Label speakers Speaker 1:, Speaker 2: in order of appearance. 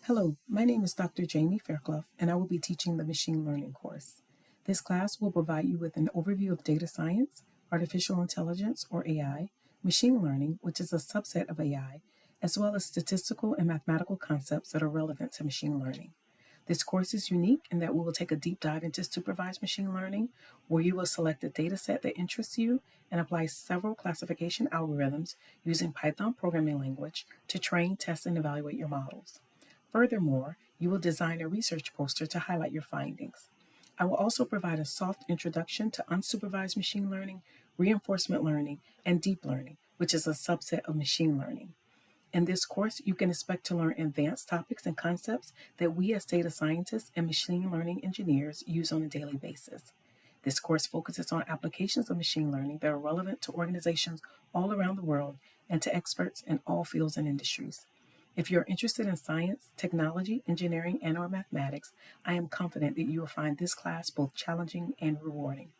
Speaker 1: Hello, my name is Dr. Jamie Fairclough, and I will be teaching the Machine Learning course. This class will provide you with an overview of data science, artificial intelligence or AI, machine learning, which is a subset of AI, as well as statistical and mathematical concepts that are relevant to machine learning. This course is unique in that we will take a deep dive into supervised machine learning, where you will select a data set that interests you and apply several classification algorithms using Python programming language to train, test, and evaluate your models. Furthermore, you will design a research poster to highlight your findings. I will also provide a soft introduction to unsupervised machine learning, reinforcement learning, and deep learning, which is a subset of machine learning. In this course, you can expect to learn advanced topics and concepts that we as data scientists and machine learning engineers use on a daily basis. This course focuses on applications of machine learning that are relevant to organizations all around the world and to experts in all fields and industries. If you're interested in science, technology, engineering, and/or mathematics, I am confident that you will find this class both challenging and rewarding.